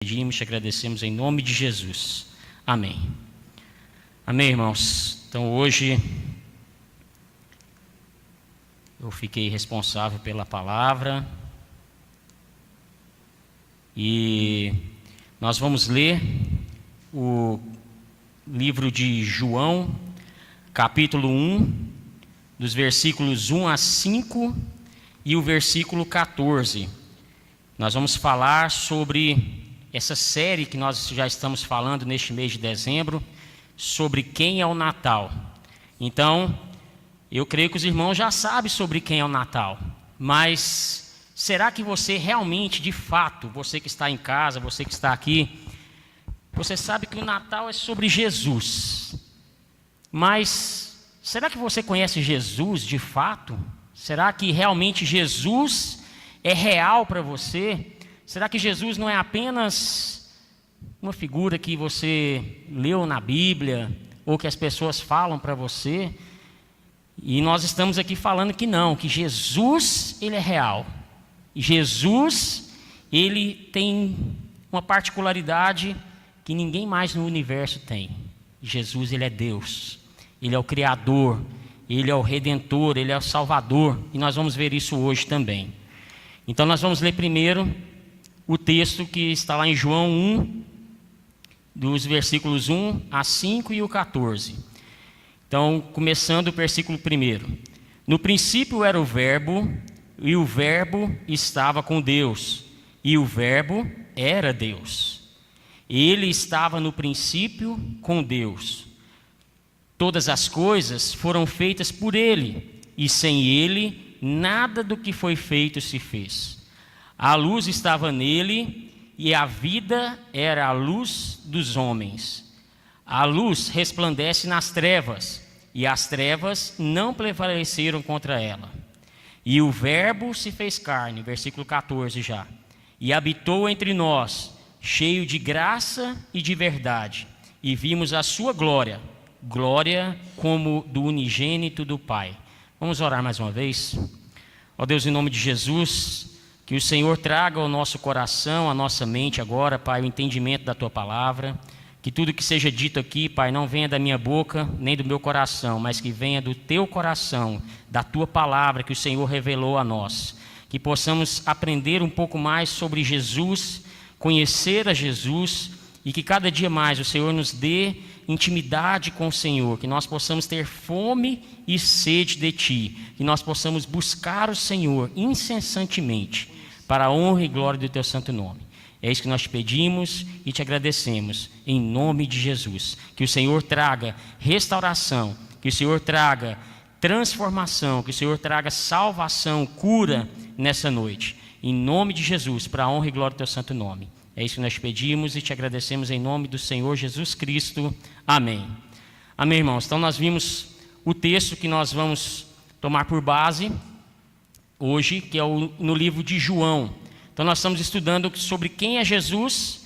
Pedimos, te agradecemos em nome de Jesus. Amém. Amém, irmãos. Então hoje eu fiquei responsável pela palavra e nós vamos ler o livro de João, capítulo 1, dos versículos 1 a 5 e o versículo 14. Nós vamos falar sobre essa série que nós já estamos falando neste mês de dezembro, sobre quem é o Natal. Então, eu creio que os irmãos já sabem sobre quem é o Natal, mas será que você realmente, de fato, você que está em casa, você que está aqui, você sabe que o Natal é sobre Jesus, mas será que você conhece Jesus de fato? Será que realmente Jesus é real para você? Será que Jesus não é apenas uma figura que você leu na Bíblia ou que as pessoas falam para você? E nós estamos aqui falando que não, que Jesus, ele é real. E Jesus, ele tem uma particularidade que ninguém mais no universo tem. Jesus, ele é Deus. Ele é o Criador, ele é o Redentor, ele é o Salvador. E nós vamos ver isso hoje também. Então nós vamos ler primeiro o texto que está lá em João 1, dos versículos 1 a 5 e o 14. Então, começando o versículo 1. No princípio era o Verbo, e o Verbo estava com Deus, e o Verbo era Deus. Ele estava no princípio com Deus. Todas as coisas foram feitas por ele, e sem ele, nada do que foi feito se fez. A luz estava nele, e a vida era a luz dos homens. A luz resplandece nas trevas, e as trevas não prevaleceram contra ela. E o Verbo se fez carne, versículo 14 já, e habitou entre nós, cheio de graça e de verdade, e vimos a sua glória, glória como do unigênito do Pai. Vamos orar mais uma vez? Ó Deus, em nome de Jesus, que o Senhor traga ao nosso coração, à nossa mente agora, Pai, o entendimento da Tua palavra. Que tudo que seja dito aqui, Pai, não venha da minha boca, nem do meu coração, mas que venha do Teu coração, da Tua palavra que o Senhor revelou a nós. Que possamos aprender um pouco mais sobre Jesus, conhecer a Jesus, e que cada dia mais o Senhor nos dê intimidade com o Senhor, que nós possamos ter fome e sede de Ti, que nós possamos buscar o Senhor incessantemente, para a honra e glória do Teu santo nome. É isso que nós te pedimos e te agradecemos, em nome de Jesus. Que o Senhor traga restauração, que o Senhor traga transformação, que o Senhor traga salvação, cura nessa noite. Em nome de Jesus, para a honra e glória do Teu santo nome. É isso que nós te pedimos e te agradecemos em nome do Senhor Jesus Cristo. Amém. Amém, irmãos. Então nós vimos o texto que nós vamos tomar por base hoje, que é no livro de João. Então nós estamos estudando sobre quem é Jesus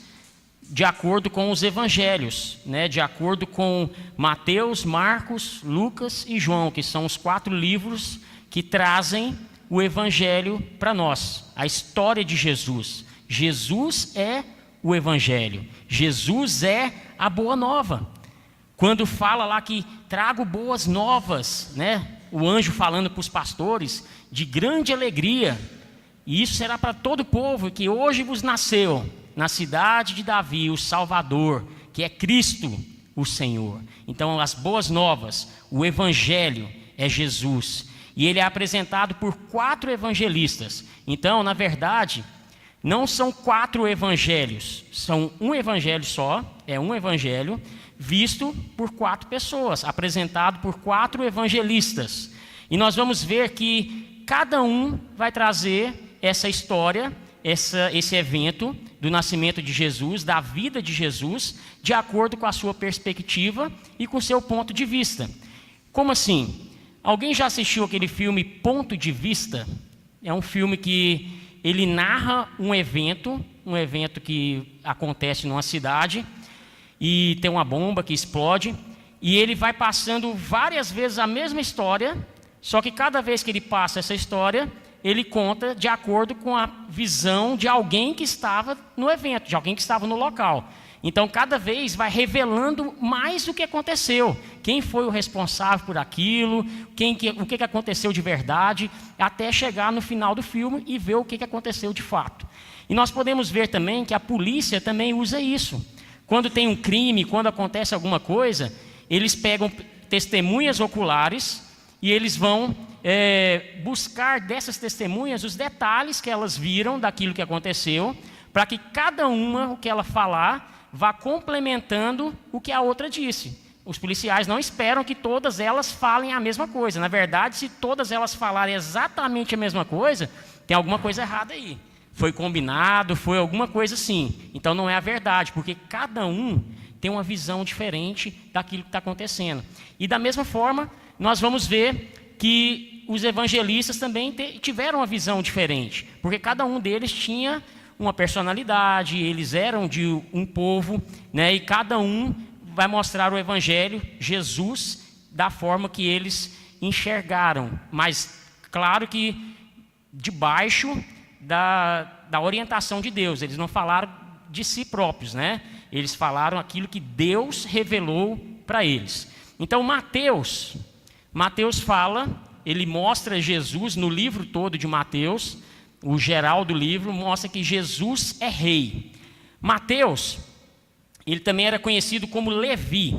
de acordo com os evangelhos, de acordo com Mateus, Marcos, Lucas e João, que são os 4 livros que trazem o evangelho para nós, a história de Jesus. Jesus é o evangelho, Jesus é a boa nova. Quando fala lá que trago boas novas, o anjo falando para os pastores, de grande alegria, e isso será para todo o povo, que hoje vos nasceu, na cidade de Davi, o Salvador, que é Cristo, o Senhor. Então, as boas novas, o evangelho é Jesus, e ele é apresentado por 4 evangelistas. Então, na verdade, não são 4 evangelhos, são um evangelho só, é um evangelho visto por 4 pessoas, apresentado por 4 evangelistas. E nós vamos ver que cada um vai trazer essa história, esse evento do nascimento de Jesus, da vida de Jesus, de acordo com a sua perspectiva e com o seu ponto de vista. Como assim? Alguém já assistiu aquele filme Ponto de Vista? É um filme que ele narra um evento que acontece numa cidade e tem uma bomba que explode e ele vai passando várias vezes a mesma história, só que cada vez que ele passa essa história, ele conta de acordo com a visão de alguém que estava no evento, de alguém que estava no local. Então, cada vez vai revelando mais o que aconteceu, quem foi o responsável por aquilo, o que aconteceu de verdade, até chegar no final do filme e ver o que aconteceu de fato. E nós podemos ver também que a polícia também usa isso. Quando tem um crime, quando acontece alguma coisa, eles pegam testemunhas oculares e eles vão buscar dessas testemunhas os detalhes que elas viram daquilo que aconteceu, para que cada uma, o que ela falar, vá complementando o que a outra disse. Os policiais não esperam que todas elas falem a mesma coisa. Na verdade, se todas elas falarem exatamente a mesma coisa, tem alguma coisa errada aí. Foi combinado, foi alguma coisa assim. Então não é a verdade, porque cada um tem uma visão diferente daquilo que está acontecendo. E da mesma forma, nós vamos ver que os evangelistas também tiveram uma visão diferente, porque cada um deles tinha uma personalidade, eles eram de um povo, né, e cada um vai mostrar o evangelho, Jesus, da forma que eles enxergaram, mas claro que debaixo da orientação de Deus. Eles não falaram de si próprios, né? Eles falaram aquilo que Deus revelou para eles. Então Mateus fala, ele mostra Jesus no livro todo de Mateus. O geral do livro mostra que Jesus é rei. Mateus, ele também era conhecido como Levi.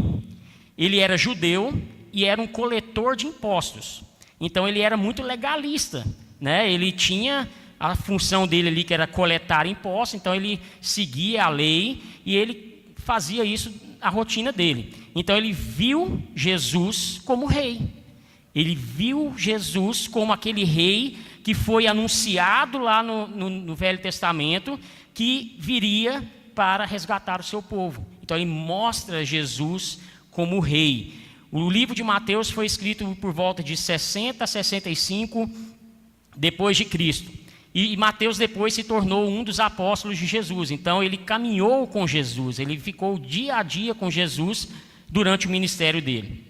Ele era judeu e era um coletor de impostos. Então ele era muito legalista, né? Ele tinha a função dele ali, que era coletar impostos. Então ele seguia a lei e ele fazia isso, a rotina dele. Então ele viu Jesus como rei. Ele viu Jesus como aquele rei que foi anunciado lá no Velho Testamento, que viria para resgatar o seu povo. Então ele mostra Jesus como rei. O livro de Mateus foi escrito por volta de 60 a 65 depois de Cristo. E Mateus depois se tornou um dos apóstolos de Jesus. Então ele caminhou com Jesus, ele ficou dia a dia com Jesus durante o ministério dele.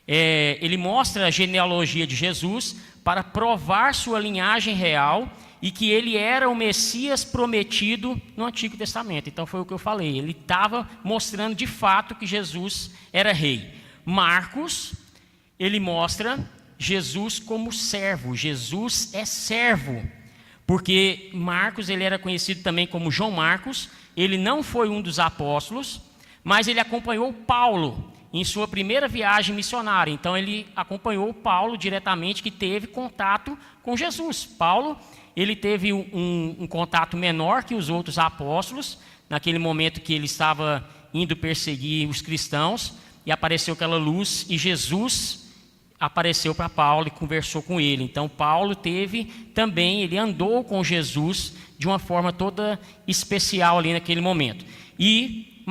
Ele mostra a genealogia de Jesus para provar sua linhagem real e que ele era o Messias prometido no Antigo Testamento. Então foi o que eu falei, ele estava mostrando de fato que Jesus era rei. Marcos, ele mostra Jesus como servo. Jesus é servo, porque Marcos, ele era conhecido também como João Marcos. Ele não foi um dos apóstolos, mas ele acompanhou Paulo em sua primeira viagem missionária. Então ele acompanhou Paulo diretamente, que teve contato com Jesus. Paulo, ele teve um contato menor que os outros apóstolos, naquele momento que ele estava indo perseguir os cristãos, e apareceu aquela luz, e Jesus apareceu para Paulo e conversou com ele. Então Paulo teve também, ele andou com Jesus de uma forma toda especial ali naquele momento. E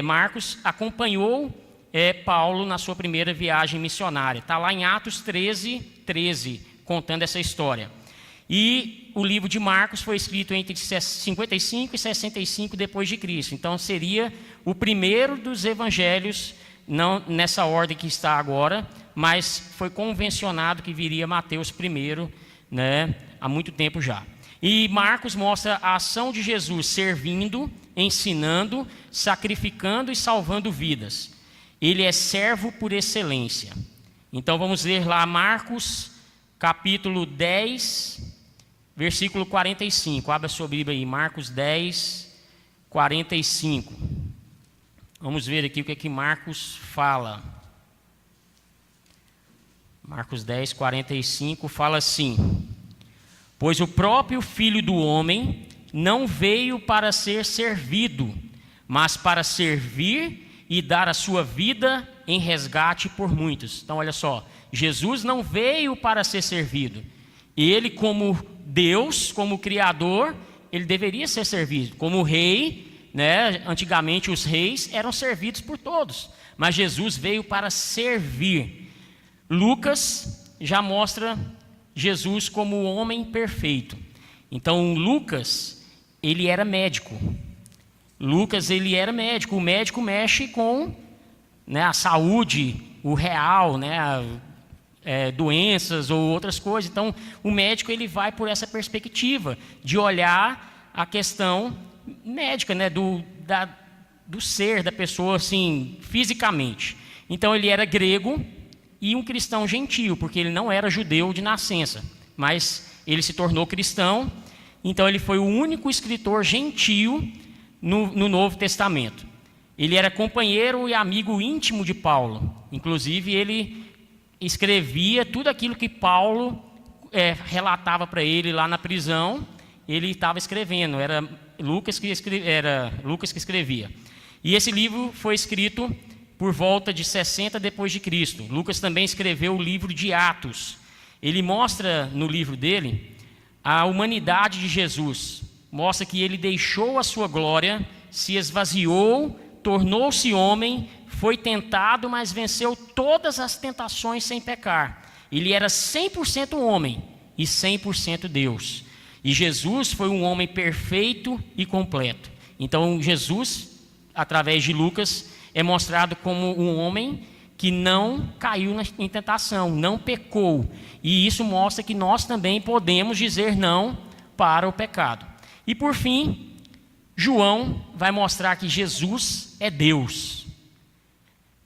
Marcos acompanhou Paulo na sua primeira viagem missionária. Está lá em Atos 13, contando essa história. E o livro de Marcos foi escrito entre 55 e 65 depois de Cristo. Então seria o primeiro dos evangelhos, não nessa ordem que está agora, mas foi convencionado que viria Mateus primeiro, né, há muito tempo já. E Marcos mostra a ação de Jesus servindo, ensinando, sacrificando e salvando vidas. Ele é servo por excelência. Então vamos ler lá Marcos capítulo 10, versículo 45. Abra sua Bíblia aí, Marcos 10, 45. Vamos ver aqui o que é que Marcos fala. Marcos 10, 45 fala assim: pois o próprio Filho do Homem não veio para ser servido, mas para servir e dar a sua vida em resgate por muitos. Então olha só, Jesus não veio para ser servido. Ele, como Deus, como Criador, ele deveria ser servido. Como rei, né? Antigamente os reis eram servidos por todos, mas Jesus veio para servir. Lucas já mostra Jesus como o homem perfeito. Então Lucas, ele era médico. Lucas, ele era médico. O médico mexe com, né, a saúde, o real, né, doenças ou outras coisas. Então, o médico ele vai por essa perspectiva de olhar a questão médica, né, do ser da pessoa, assim, fisicamente. Então, ele era grego e um cristão gentio, porque ele não era judeu de nascença, mas ele se tornou cristão. Então, ele foi o único escritor gentio no Novo Testamento. Ele era companheiro e amigo íntimo de Paulo. Inclusive, ele escrevia tudo aquilo que Paulo relatava para ele lá na prisão. Ele estava escrevendo, era Lucas que escrevia. E esse livro foi escrito por volta de 60 depois de Cristo. Lucas também escreveu o livro de Atos. Ele mostra no livro dele a humanidade de Jesus. Mostra que ele deixou a sua glória, se esvaziou, tornou-se homem, foi tentado, mas venceu todas as tentações sem pecar. Ele era 100% homem e 100% Deus. E Jesus foi um homem perfeito e completo. Então, Jesus, através de Lucas, é mostrado como um homem que não caiu em tentação, não pecou. E isso mostra que nós também podemos dizer não para o pecado. E por fim, João vai mostrar que Jesus é Deus.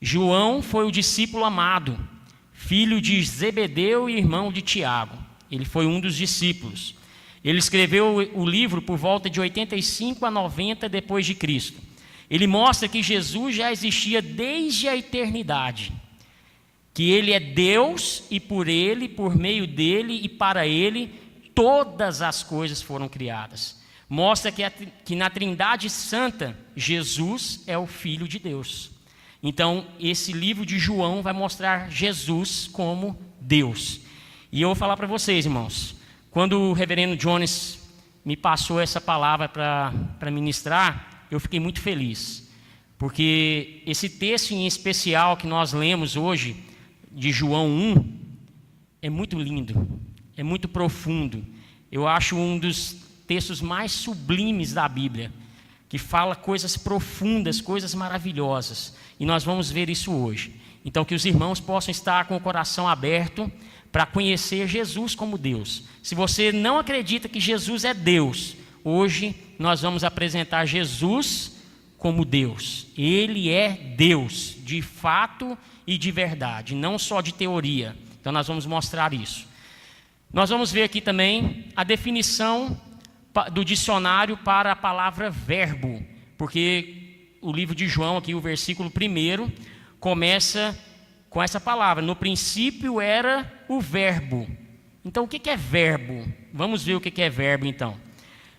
João foi o discípulo amado, filho de Zebedeu e irmão de Tiago. Ele foi um dos discípulos. Ele escreveu o livro por volta de 85 a 90 depois de Cristo. Ele mostra que Jesus já existia desde a eternidade, que ele é Deus e por ele, por meio dele e para ele, todas as coisas foram criadas. Mostra que na Trindade Santa, Jesus é o Filho de Deus. Então, esse livro de João vai mostrar Jesus como Deus. E eu vou falar para vocês, irmãos, quando o reverendo Jones me passou essa palavra para ministrar, eu fiquei muito feliz, porque esse texto em especial que nós lemos hoje, de João 1, é muito lindo, é muito profundo. Eu acho um dos textos mais sublimes da Bíblia, que fala coisas profundas, coisas maravilhosas, e nós vamos ver isso hoje. Então, que os irmãos possam estar com o coração aberto para conhecer Jesus como Deus. Se você não acredita que Jesus é Deus, hoje nós vamos apresentar Jesus como Deus. Ele é Deus, de fato e de verdade, não só de teoria. Então nós vamos mostrar isso. Nós vamos ver aqui também a definição do dicionário para a palavra verbo, porque o livro de João, aqui o versículo 1, começa com essa palavra: no princípio era o verbo. Então o que é verbo? Vamos ver o que é verbo então.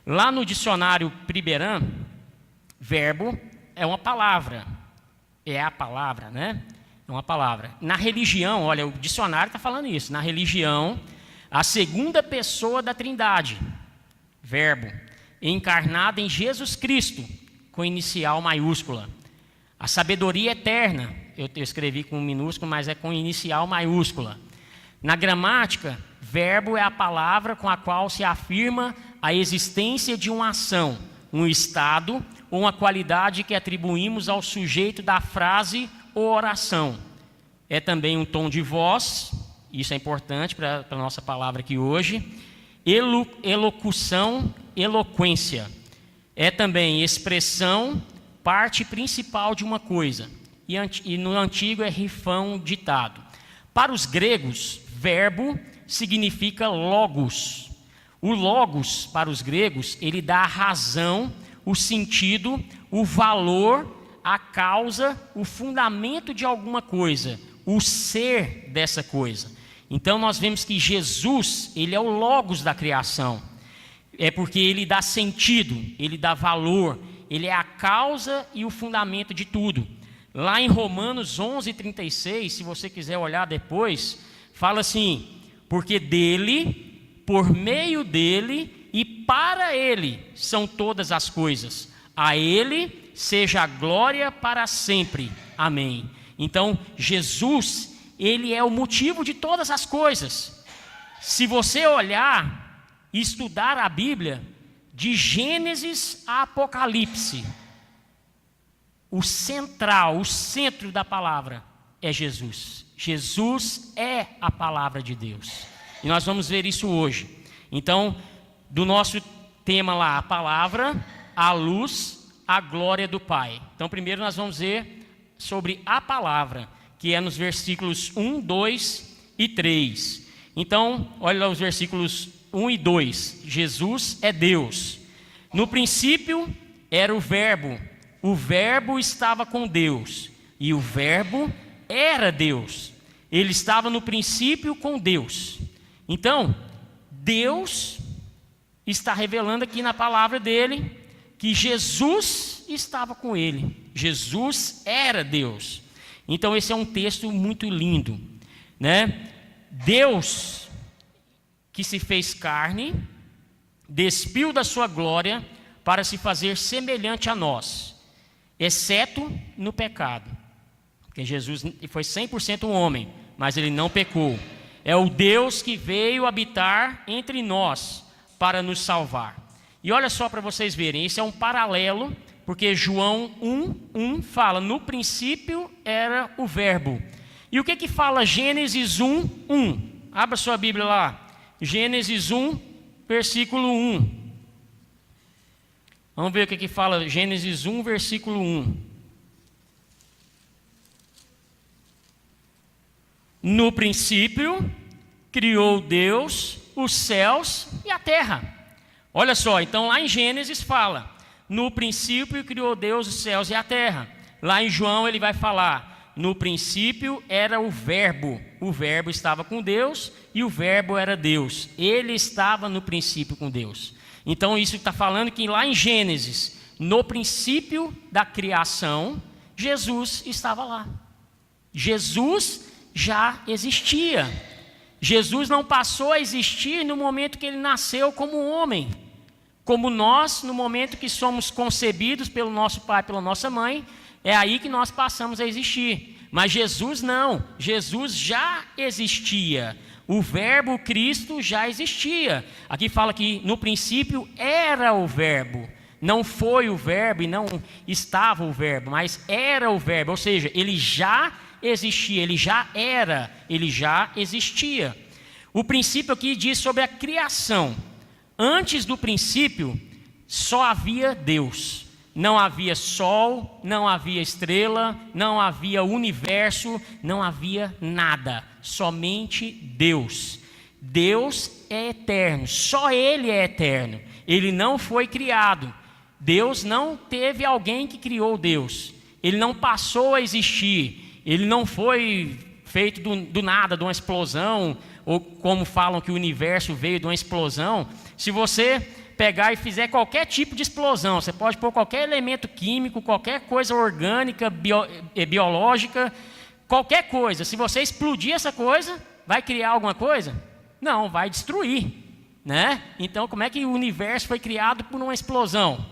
Lá no dicionário Priberan, verbo é uma palavra. É a palavra, né? É uma palavra. Na religião, olha, o dicionário está falando isso. Na religião, a segunda pessoa da Trindade, verbo, encarnado em Jesus Cristo, com inicial maiúscula. A sabedoria eterna, eu escrevi com minúsculo, mas é com inicial maiúscula. Na gramática, verbo é a palavra com a qual se afirma a existência de uma ação, um estado ou uma qualidade que atribuímos ao sujeito da frase ou oração. É também um tom de voz, isso é importante para a nossa palavra aqui hoje. Elocução, eloquência. É também expressão, parte principal de uma coisa. E no antigo é rifão, ditado. Para os gregos, verbo significa logos. O logos, para os gregos, ele dá a razão, o sentido, o valor, a causa, o fundamento de alguma coisa, o ser dessa coisa. Então nós vemos que Jesus, ele é o logos da criação. É porque ele dá sentido, ele dá valor, ele é a causa e o fundamento de tudo. Lá em Romanos 11:36, se você quiser olhar depois, fala assim: porque dele, por meio dele e para ele são todas as coisas. A ele seja a glória para sempre. Amém. Então, Jesus, ele é o motivo de todas as coisas. Se você olhar e estudar a Bíblia, de Gênesis a Apocalipse, o central, o centro da palavra é Jesus. Jesus é a palavra de Deus. E nós vamos ver isso hoje. Então, do nosso tema lá, a palavra, a luz, a glória do Pai. Então, primeiro nós vamos ver sobre a palavra, que é nos versículos 1, 2 e 3. Então, olha lá os versículos 1 e 2. Jesus é Deus. No princípio era o Verbo estava com Deus, e o Verbo era Deus. Ele estava no princípio com Deus. Então, Deus está revelando aqui na palavra dele que Jesus estava com ele. Jesus era Deus. Então, esse é um texto muito lindo, né? Deus que se fez carne, despiu da sua glória para se fazer semelhante a nós, exceto no pecado. Porque Jesus foi 100% homem, mas ele não pecou. É o Deus que veio habitar entre nós para nos salvar. E olha só para vocês verem, isso é um paralelo, porque João 1:1 fala, no princípio era o Verbo. E o que fala Gênesis 1:1? Abra sua Bíblia lá, Gênesis 1, versículo 1. Vamos ver o que fala Gênesis 1, versículo 1. No princípio, criou Deus os céus e a terra. Olha só, então lá em Gênesis fala, no princípio criou Deus os céus e a terra. Lá em João ele vai falar, no princípio era o Verbo estava com Deus e o Verbo era Deus. Ele estava no princípio com Deus. Então isso está falando que lá em Gênesis, no princípio da criação, Jesus estava lá. Jesus já existia. Jesus não passou a existir no momento que ele nasceu como homem. Como nós, no momento que somos concebidos pelo nosso pai, pela nossa mãe, é aí que nós passamos a existir. Mas Jesus não, Jesus já existia. O Verbo Cristo já existia. Aqui fala que no princípio era o Verbo. Não foi o Verbo e não estava o Verbo, mas era o Verbo. Ou seja, ele já existia, ele já era, ele já existia. O princípio aqui diz sobre a criação. Antes do princípio, só havia Deus. Não havia sol, não havia estrela, não havia universo, não havia nada. Somente Deus. Deus é eterno, só Ele é eterno. Ele não foi criado. Deus não teve alguém que criou Deus. Ele não passou a existir. Ele não foi feito do nada, de uma explosão, ou como falam que o universo veio de uma explosão. Se você pegar e fizer qualquer tipo de explosão, você pode pôr qualquer elemento químico, qualquer coisa orgânica, biológica, qualquer coisa. Se você explodir essa coisa, vai criar alguma coisa? Não, vai destruir, né? Então, como é que o universo foi criado por uma explosão?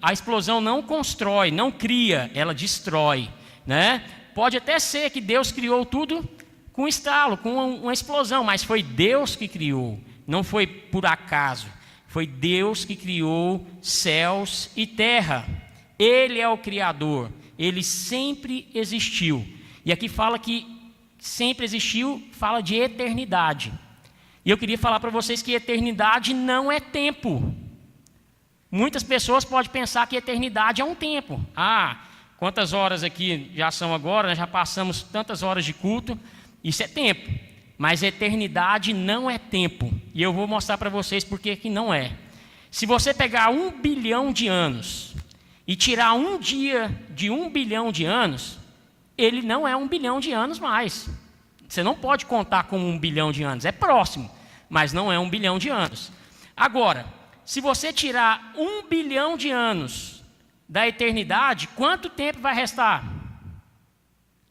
A explosão não constrói, não cria, ela destrói, né? Pode até ser que Deus criou tudo com um estalo, com uma explosão, mas foi Deus que criou, não foi por acaso. Foi Deus que criou céus e terra. Ele é o Criador. Ele sempre existiu. E aqui fala que sempre existiu, fala de eternidade. E eu queria falar para vocês que eternidade não é tempo. Muitas pessoas podem pensar que eternidade é um tempo. Quantas horas aqui já são agora? Já passamos tantas horas de culto. Isso é tempo. Mas eternidade não é tempo. E eu vou mostrar para vocês por que não é. Se você pegar 1 bilhão de anos e tirar um dia de 1 bilhão de anos, ele não é 1 bilhão de anos mais. Você não pode contar com 1 bilhão de anos. É próximo, mas não é 1 bilhão de anos. Agora, se você tirar 1 bilhão de anos da eternidade, quanto tempo vai restar?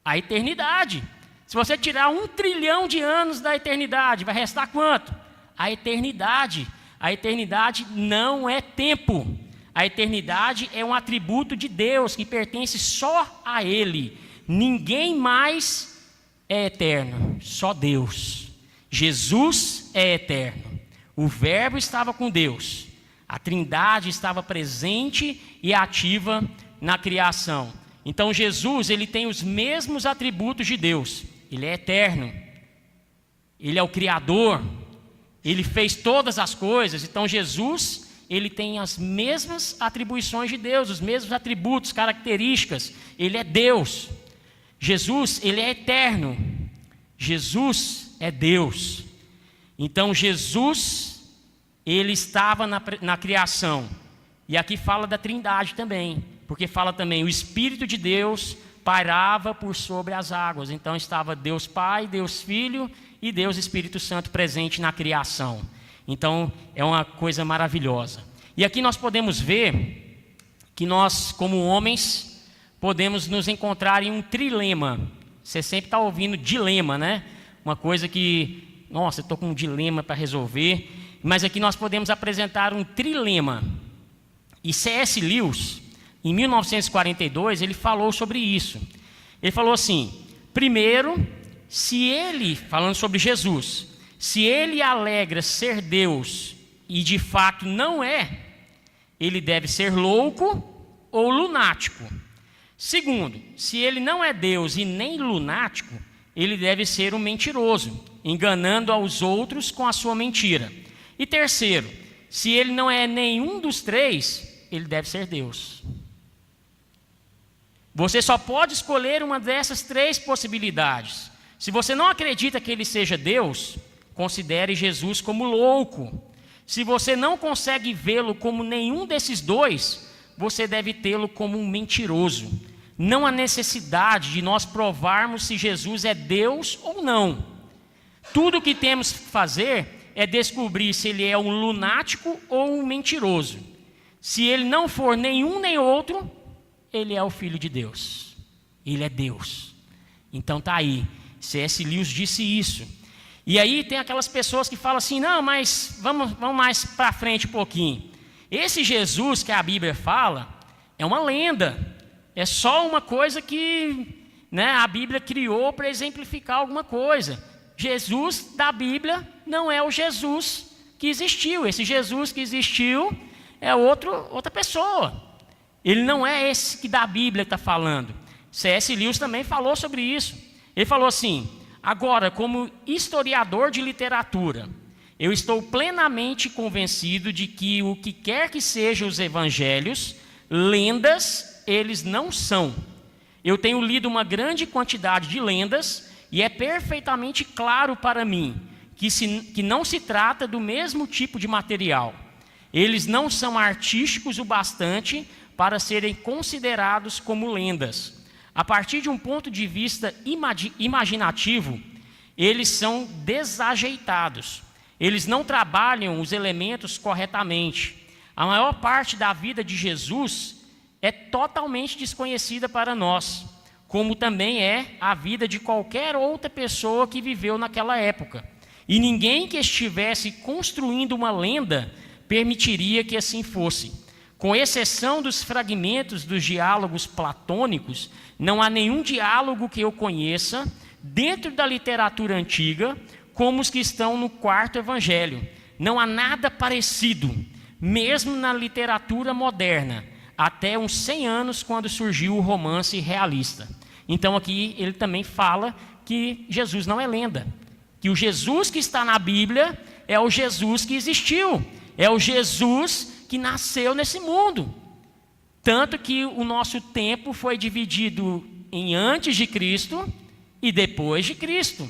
A eternidade. Se você tirar 1 trilhão de anos da eternidade, vai restar quanto? A eternidade. A eternidade não é tempo. A eternidade é um atributo de Deus que pertence só a Ele. Ninguém mais é eterno, só Deus. Jesus é eterno. O Verbo estava com Deus. A Trindade estava presente e ativa na criação. Então Jesus, ele tem os mesmos atributos de Deus. Ele é eterno. Ele é o Criador. Ele fez todas as coisas. Então Jesus, ele tem as mesmas atribuições de Deus, os mesmos atributos, características. Ele é Deus. Jesus, ele é eterno. Jesus é Deus. Então Jesus, ele estava na criação. E aqui fala da Trindade também, porque fala também o Espírito de Deus pairava por sobre as águas. Então estava Deus Pai, Deus Filho e Deus Espírito Santo presente na criação. Então é uma coisa maravilhosa. E aqui nós podemos ver que nós, como homens, podemos nos encontrar em um trilema. Você sempre está ouvindo dilema, né? Uma coisa que, nossa, eu estou com um dilema para resolver. Mas aqui nós podemos apresentar um trilema. E C.S. Lewis, em 1942, ele falou sobre isso. Ele falou assim: primeiro, se ele, falando sobre Jesus, se ele alegra ser Deus e de fato não é, ele deve ser louco ou lunático. Segundo, se ele não é Deus e nem lunático, ele deve ser um mentiroso, enganando aos outros com a sua mentira. E terceiro, se ele não é nenhum dos três, ele deve ser Deus. Você só pode escolher uma dessas três possibilidades. Se você não acredita que ele seja Deus, considere Jesus como louco. Se você não consegue vê-lo como nenhum desses dois, você deve tê-lo como um mentiroso. Não há necessidade de nós provarmos se Jesus é Deus ou não. Tudo o que temos que fazer é descobrir se ele é um lunático ou um mentiroso. Se ele não for nenhum nem outro, ele é o Filho de Deus. Ele é Deus. Então está aí. C.S. Lewis disse isso. E aí tem aquelas pessoas que falam assim: não, mas vamos mais para frente um pouquinho. Esse Jesus que a Bíblia fala é uma lenda. É só uma coisa que, né, a Bíblia criou para exemplificar alguma coisa. Jesus da Bíblia não é o Jesus que existiu. Esse Jesus que existiu é outra pessoa. Ele não é esse que da Bíblia está falando. C.S. Lewis também falou sobre isso. Ele falou assim: agora, como historiador de literatura, eu estou plenamente convencido de que o que quer que sejam os evangelhos, lendas, eles não são. Eu tenho lido uma grande quantidade de lendas e é perfeitamente claro para mim que não se trata do mesmo tipo de material. Eles não são artísticos o bastante para serem considerados como lendas. A partir de um ponto de vista imaginativo, eles são desajeitados. Eles não trabalham os elementos corretamente. A maior parte da vida de Jesus é totalmente desconhecida para nós, como também é a vida de qualquer outra pessoa que viveu naquela época. E ninguém que estivesse construindo uma lenda permitiria que assim fosse. Com exceção dos fragmentos dos diálogos platônicos, não há nenhum diálogo que eu conheça dentro da literatura antiga como os que estão no quarto evangelho. Não há nada parecido, mesmo na literatura moderna, até uns 100 anos, quando surgiu o romance realista. Então aqui ele também fala que Jesus não é lenda, que o Jesus que está na Bíblia é o Jesus que existiu, é o Jesus que nasceu nesse mundo. Tanto que o nosso tempo foi dividido em antes de Cristo e depois de Cristo.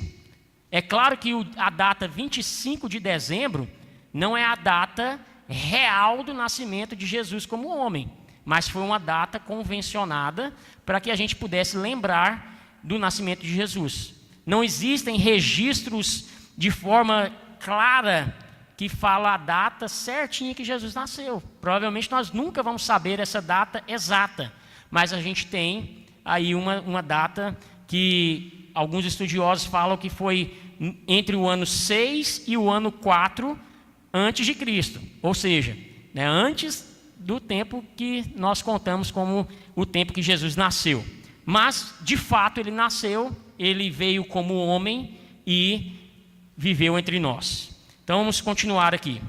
É claro que a data 25 de dezembro não é a data real do nascimento de Jesus como homem, mas foi uma data convencionada para que a gente pudesse lembrar do nascimento de Jesus. Não existem registros de forma clara que fala a data certinha que Jesus nasceu. Provavelmente nós nunca vamos saber essa data exata, mas a gente tem aí uma data que alguns estudiosos falam que foi entre o ano 6 e o ano 4 antes de Cristo, ou seja, né, antes do tempo que nós contamos como o tempo que Jesus nasceu. Mas, de fato, ele nasceu, ele veio como homem e viveu entre nós. Então, vamos continuar aqui.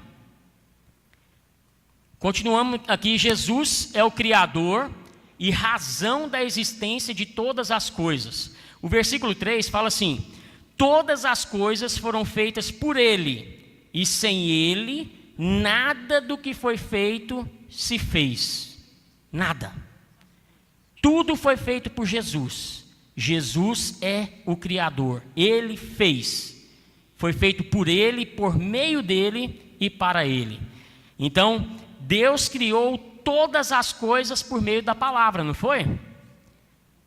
Continuamos aqui. Jesus é o Criador e razão da existência de todas as coisas. O versículo 3 fala assim: todas as coisas foram feitas por Ele, e sem Ele, nada do que foi feito se fez. Nada. Tudo foi feito por Jesus. Jesus é o Criador. Ele fez. Foi feito por Ele, por meio dEle e para Ele. Então, Deus criou todas as coisas por meio da palavra, não foi?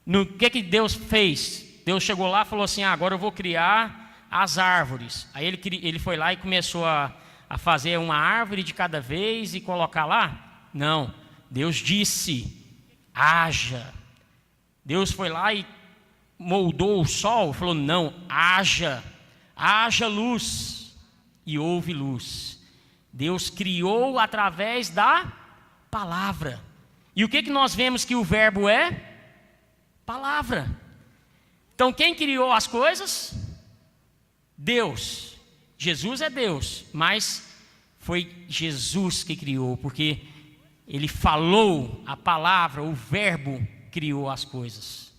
O que Deus fez? Deus chegou lá e falou assim: agora eu vou criar as árvores. Aí ele foi lá e começou a fazer uma árvore de cada vez e colocar lá? Não. Deus disse: haja. Deus foi lá e moldou o sol, falou: não, haja luz, e houve luz. Deus criou através da palavra. E o que nós vemos que o verbo é? Palavra. Então quem criou as coisas? Deus. Jesus é Deus, mas foi Jesus que criou, porque Ele falou a palavra, o verbo criou as coisas.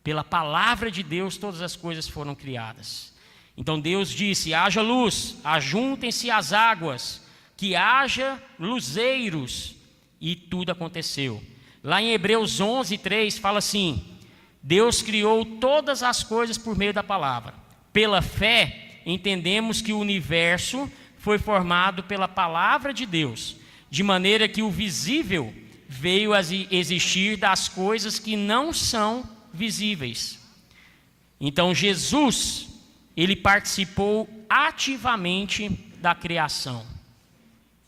Pela palavra de Deus todas as coisas foram criadas. Então Deus disse: haja luz, ajuntem-se as águas, que haja luzeiros, e tudo aconteceu. Lá em Hebreus 11:3 fala assim: Deus criou todas as coisas por meio da palavra. Pela fé entendemos que o universo foi formado pela palavra de Deus, de maneira que o visível veio a existir das coisas que não são visíveis. Então Jesus, Ele participou ativamente da criação.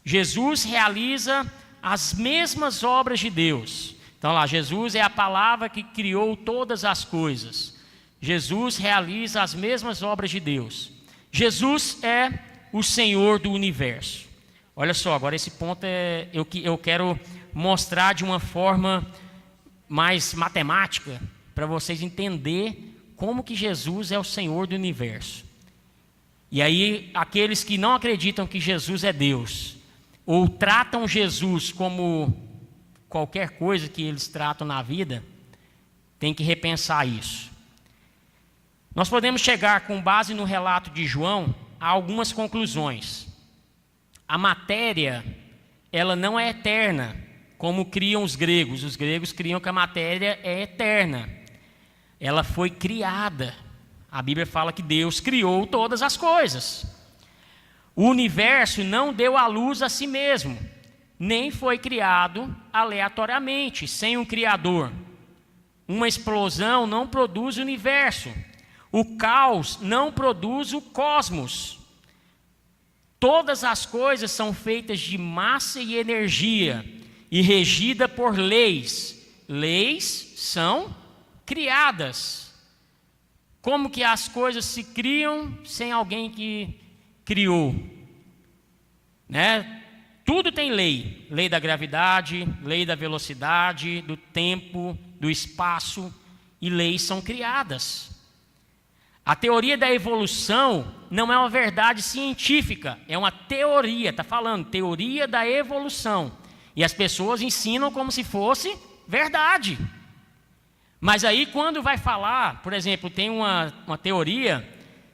Jesus realiza as mesmas obras de Deus. Então lá, Jesus é a palavra que criou todas as coisas. Jesus realiza as mesmas obras de Deus. Jesus é o Senhor do universo. Olha só, agora esse ponto eu quero mostrar de uma forma mais matemática, para vocês entenderem como que Jesus é o Senhor do universo. E aí, aqueles que não acreditam que Jesus é Deus, ou tratam Jesus como qualquer coisa que eles tratam na vida, tem que repensar isso. Nós podemos chegar, com base no relato de João, a algumas conclusões. A matéria, ela não é eterna, como criam os gregos. Os gregos criam que a matéria é eterna. Ela foi criada. A Bíblia fala que Deus criou todas as coisas. O universo não deu à luz a si mesmo, nem foi criado aleatoriamente, sem um Criador. Uma explosão não produz o universo. O caos não produz o cosmos. Todas as coisas são feitas de massa e energia e regida por leis. Leis são criadas. Como que as coisas se criam sem alguém que criou? Né? Tudo tem lei. Lei da gravidade, lei da velocidade, do tempo, do espaço, e leis são criadas. A teoria da evolução não é uma verdade científica, é uma teoria, está falando, teoria da evolução. E as pessoas ensinam como se fosse verdade. Mas aí quando vai falar, por exemplo, tem uma teoria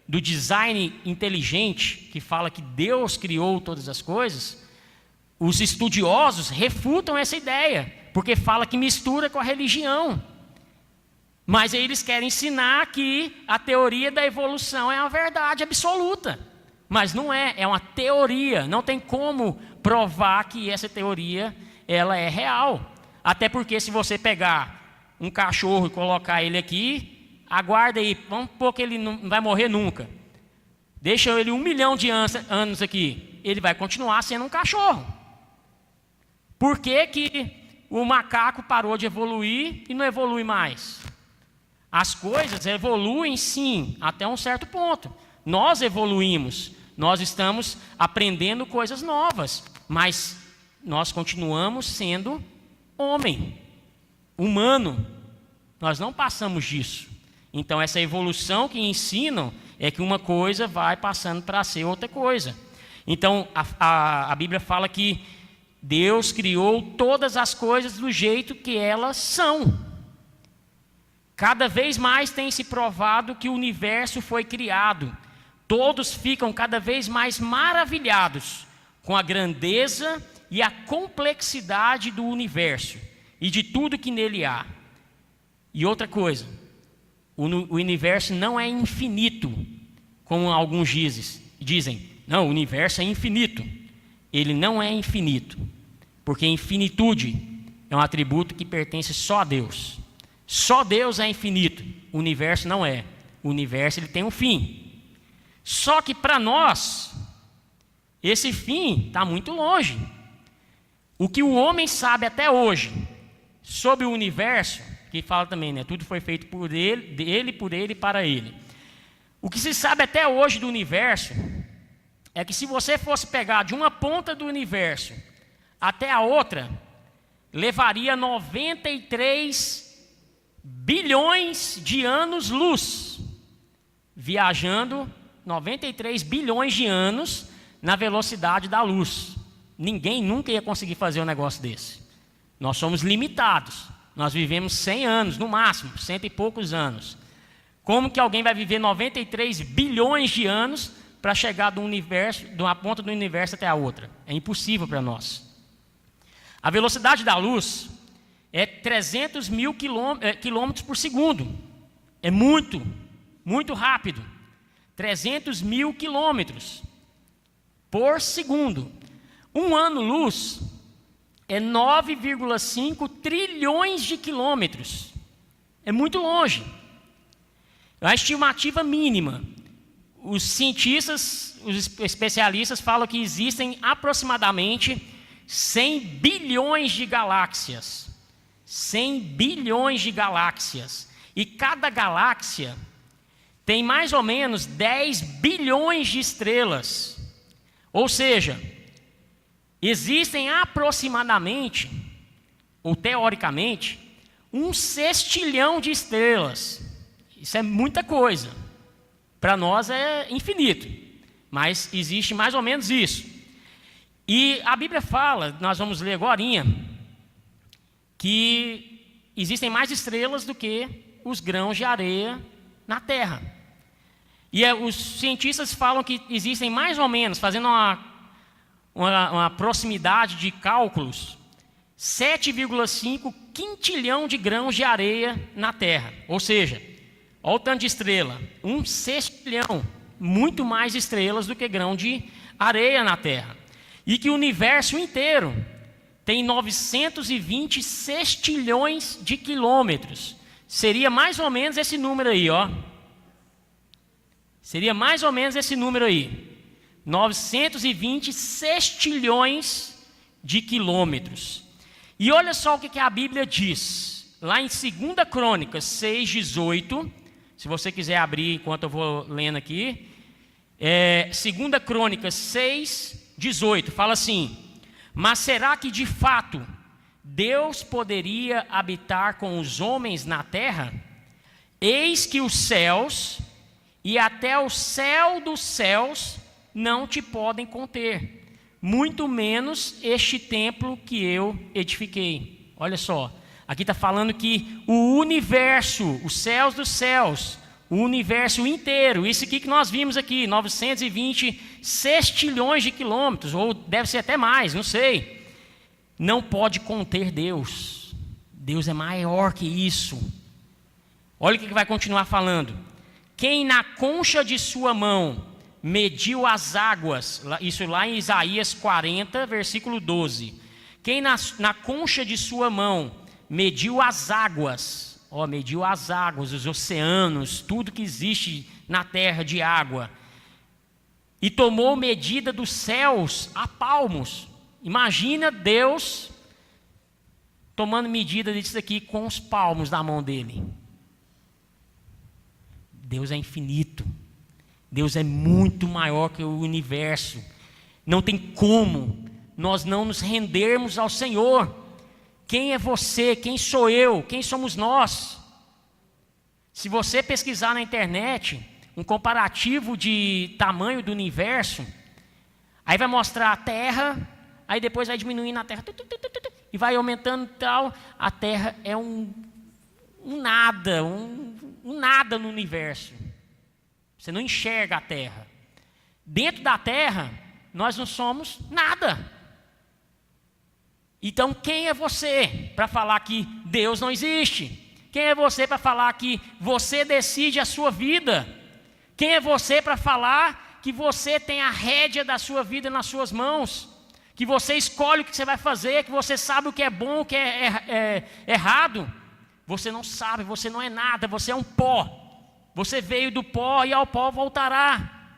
do design inteligente, que fala que Deus criou todas as coisas, os estudiosos refutam essa ideia, porque fala que mistura com a religião. Mas aí eles querem ensinar que a teoria da evolução é uma verdade absoluta. Mas não é, é uma teoria. Não tem como provar que essa teoria ela é real. Até porque se você pegar um cachorro e colocar ele aqui, aguarda aí, vamos supor que ele não vai morrer nunca. Deixa ele 1 milhão de anos aqui, ele vai continuar sendo um cachorro. Por que que o macaco parou de evoluir e não evolui mais? As coisas evoluem sim, até um certo ponto. Nós evoluímos, nós estamos aprendendo coisas novas, mas nós continuamos sendo homem, humano. Nós não passamos disso. Então essa evolução que ensinam é que uma coisa vai passando para ser outra coisa. Então a Bíblia fala que Deus criou todas as coisas do jeito que elas são. Cada vez mais tem se provado que o universo foi criado. Todos ficam cada vez mais maravilhados com a grandeza e a complexidade do universo e de tudo que nele há. E outra coisa, o universo não é infinito, como alguns dizem. Não, o universo é infinito. Ele não é infinito, porque infinitude é um atributo que pertence só a Deus. Só Deus é infinito, o universo não é. O universo ele tem um fim. Só que para nós, esse fim está muito longe. O que o homem sabe até hoje sobre o universo, que fala também, né? Tudo foi feito por ele, por ele e para ele. O que se sabe até hoje do universo é que se você fosse pegar de uma ponta do universo até a outra, levaria 93 bilhões de anos-luz, viajando 93 bilhões de anos na velocidade da luz. Ninguém nunca ia conseguir fazer um negócio desse. Nós somos limitados. Nós vivemos 100 anos, no máximo, 100 e poucos anos. Como que alguém vai viver 93 bilhões de anos para chegar do universo, de uma ponta do universo até a outra? É impossível para nós. A velocidade da luz é 300 mil quilômetros por segundo. É muito, muito rápido. 300 mil quilômetros por segundo. Um ano-luz é 9,5 trilhões de quilômetros. É muito longe. A estimativa mínima. Os cientistas, os especialistas falam que existem aproximadamente 100 bilhões de galáxias. 100 bilhões de galáxias. E cada galáxia tem mais ou menos 10 bilhões de estrelas. Ou seja, existem aproximadamente, ou teoricamente, 1 sextilhão de estrelas. Isso é muita coisa. Para nós é infinito, mas existe mais ou menos isso. E a Bíblia fala, nós vamos ler agorinha, que existem mais estrelas do que os grãos de areia na Terra. E os cientistas falam que existem mais ou menos, fazendo uma proximidade de cálculos, 7,5 quintilhão de grãos de areia na Terra. Ou seja, olha o tanto de estrela, 1 sextilhão, muito mais estrelas do que grão de areia na Terra. E que o universo inteiro tem 920 sextilhões de quilômetros. Seria mais ou menos esse número aí, ó. Seria mais ou menos esse número aí. 920 sextilhões de quilômetros. E olha só o que a Bíblia diz. Lá em 2 Crônicas 6,18. Se você quiser abrir enquanto eu vou lendo aqui. 2 Crônicas 6,18. Fala assim: mas será que de fato Deus poderia habitar com os homens na terra? Eis que os céus e até o céu dos céus não te podem conter, muito menos este templo que eu edifiquei. Olha só, aqui está falando que o universo, os céus dos céus, o universo inteiro, isso aqui que nós vimos aqui, 920 sextilhões de quilômetros, ou deve ser até mais, não sei, não pode conter Deus. Deus é maior que isso. Olha o que vai continuar falando. Quem na concha de sua mão mediu as águas, isso lá em Isaías 40, versículo 12. Quem na concha de sua mão mediu as águas, mediu as águas, os oceanos, tudo que existe na terra de água, e tomou medida dos céus a palmos. Imagina Deus tomando medida disso aqui com os palmos da mão dele. Deus é infinito. Deus é muito maior que o universo. Não tem como nós não nos rendermos ao Senhor. Quem é você? Quem sou eu? Quem somos nós? Se você pesquisar na internet um comparativo de tamanho do universo, aí vai mostrar a Terra, aí depois vai diminuindo a Terra, e vai aumentando tal. A Terra é um um nada, um nada no universo. Você não enxerga a Terra. Dentro da Terra, nós não somos nada. Então, quem é você para falar que Deus não existe? Quem é você para falar que você decide a sua vida? Quem é você para falar que você tem a rédea da sua vida nas suas mãos? Que você escolhe o que você vai fazer, que você sabe o que é bom, o que é errado? Você não sabe, você não é nada, você é um pó. Você veio do pó e ao pó voltará.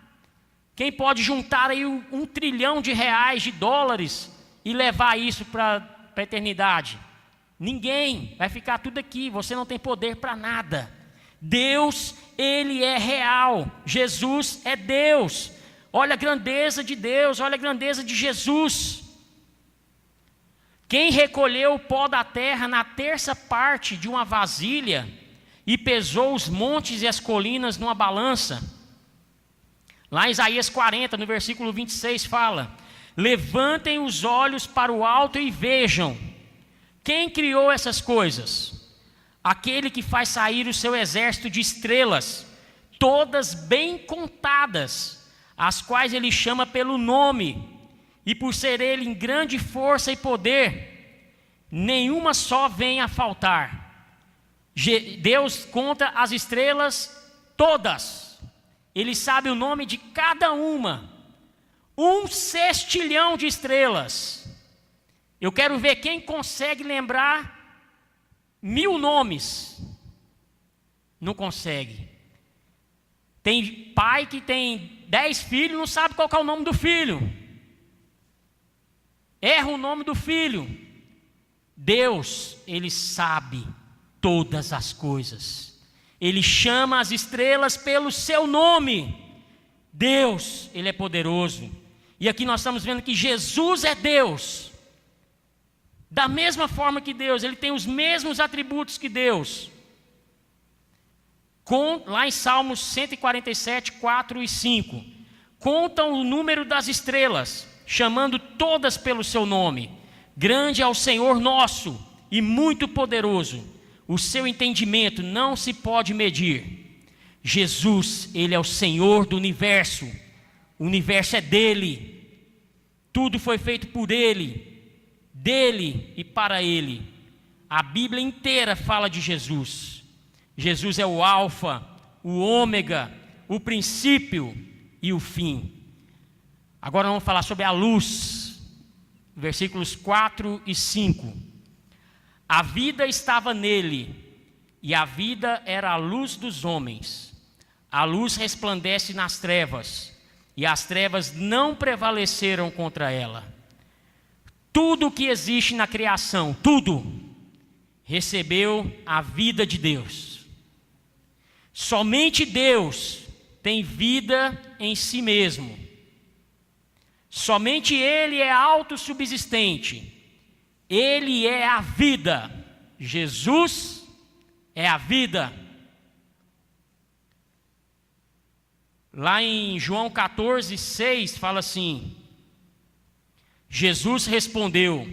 Quem pode juntar aí R$1 trilhão de dólares e levar isso para a eternidade? Ninguém. Vai ficar tudo aqui. Você não tem poder para nada. Deus, Ele é real. Jesus é Deus. Olha a grandeza de Deus, olha a grandeza de Jesus. Quem recolheu o pó da terra na terça parte de uma vasilha e pesou os montes e as colinas numa balança? Lá em Isaías 40, no versículo 26, fala: levantem os olhos para o alto e vejam. Quem criou essas coisas? Aquele que faz sair o seu exército de estrelas, todas bem contadas, as quais ele chama pelo nome, e por ser ele em grande força e poder, nenhuma só vem a faltar. Deus conta as estrelas todas, Ele sabe o nome de cada uma, 1 sextilhão de estrelas. Eu quero ver quem consegue lembrar 1000 nomes. Não consegue. Tem pai que tem 10 filhos, não sabe qual é o nome do filho. Erra o nome do filho. Deus, Ele sabe todas as coisas. Ele chama as estrelas pelo seu nome. Deus, Ele é poderoso. E aqui nós estamos vendo que Jesus é Deus. Da mesma forma que Deus, Ele tem os mesmos atributos que Deus. Lá em Salmos 147, 4 e 5. Contam o número das estrelas, chamando todas pelo seu nome. Grande é o Senhor nosso e muito poderoso. O seu entendimento não se pode medir. Jesus, Ele é o Senhor do universo. O universo é dEle. Tudo foi feito por Ele, dEle e para Ele. A Bíblia inteira fala de Jesus. Jesus é o alfa, o ômega, o princípio e o fim. Agora vamos falar sobre a luz. Versículos 4 e 5. A vida estava nele, e a vida era a luz dos homens. A luz resplandece nas trevas, e as trevas não prevaleceram contra ela. Tudo o que existe na criação, tudo, recebeu a vida de Deus. Somente Deus tem vida em si mesmo. Somente Ele é autossubsistente. Ele é a vida. Jesus é a vida. Lá em João 14, 6, fala assim: Jesus respondeu: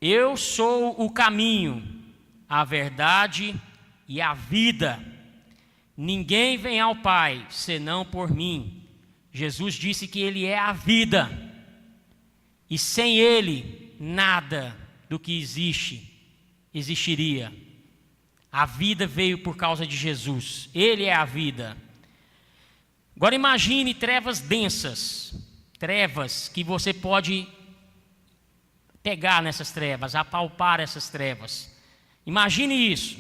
eu sou o caminho, a verdade e a vida. Ninguém vem ao Pai senão por mim. Jesus disse que Ele é a vida, e sem Ele nada do que existiria. A vida veio por causa de Jesus. Ele é a vida. Agora imagine trevas densas, trevas que você pode pegar nessas trevas, apalpar essas trevas. Imagine isso.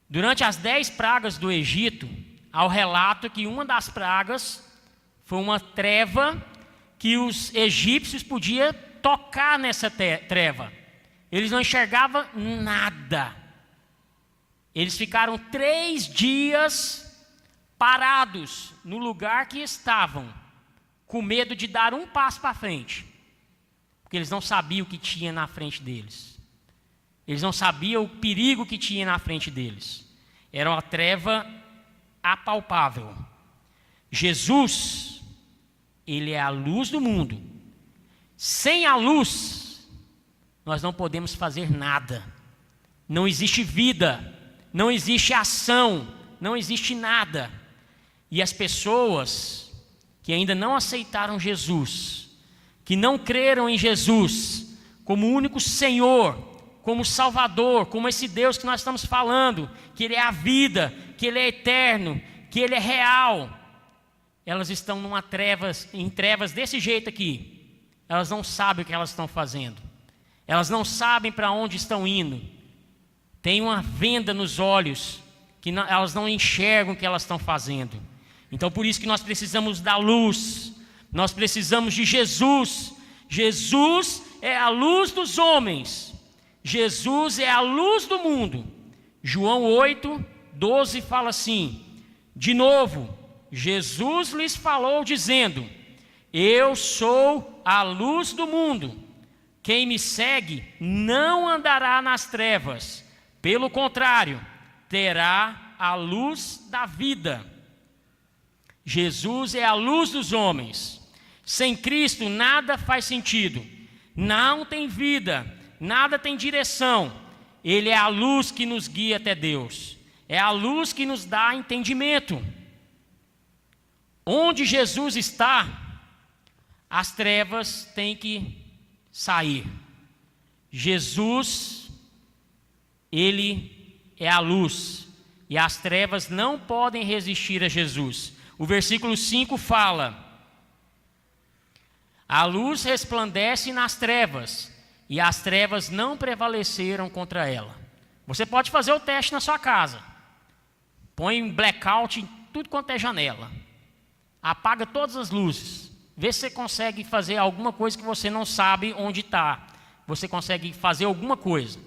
Durante as 10 pragas do Egito, há o relato que uma das pragas foi uma treva que os egípcios podiam tocar nessa treva. Eles não enxergavam nada. Eles ficaram 3 dias parados no lugar que estavam, com medo de dar um passo para frente, porque eles não sabiam o que tinha na frente deles. Eles não sabiam o perigo que tinha na frente deles. Era uma treva apalpável. Jesus, Ele é a luz do mundo. Sem a luz, nós não podemos fazer nada. não existe vida, não existe ação, não existe nada. E as pessoas que ainda não aceitaram Jesus, que não creram em Jesus como o único Senhor, como Salvador, como esse Deus que nós estamos falando, que Ele é a vida, que Ele é eterno, que Ele é real, elas estão em trevas desse jeito aqui. Elas não sabem o que elas estão fazendo, elas não sabem para onde estão indo, tem uma venda nos olhos, que elas não enxergam o que elas estão fazendo. Então por isso que nós precisamos da luz, nós precisamos de Jesus. Jesus é a luz dos homens, Jesus é a luz do mundo. João 8:12 fala assim: de novo, Jesus lhes falou dizendo: eu sou a luz do mundo, quem me segue não andará nas trevas, pelo contrário, terá a luz da vida. Jesus é a luz dos homens. Sem Cristo nada faz sentido, não tem vida, nada tem direção. Ele é a luz que nos guia até Deus, é a luz que nos dá entendimento. Onde Jesus está, as trevas têm que sair. Jesus, Ele é a luz, e as trevas não podem resistir a Jesus. O versículo 5 fala: a luz resplandece nas trevas, e as trevas não prevaleceram contra ela. Você pode fazer o teste na sua casa. Põe blackout em tudo quanto é janela. Apaga todas as luzes. Vê se você consegue fazer alguma coisa que você não sabe onde está. Você consegue fazer alguma coisa.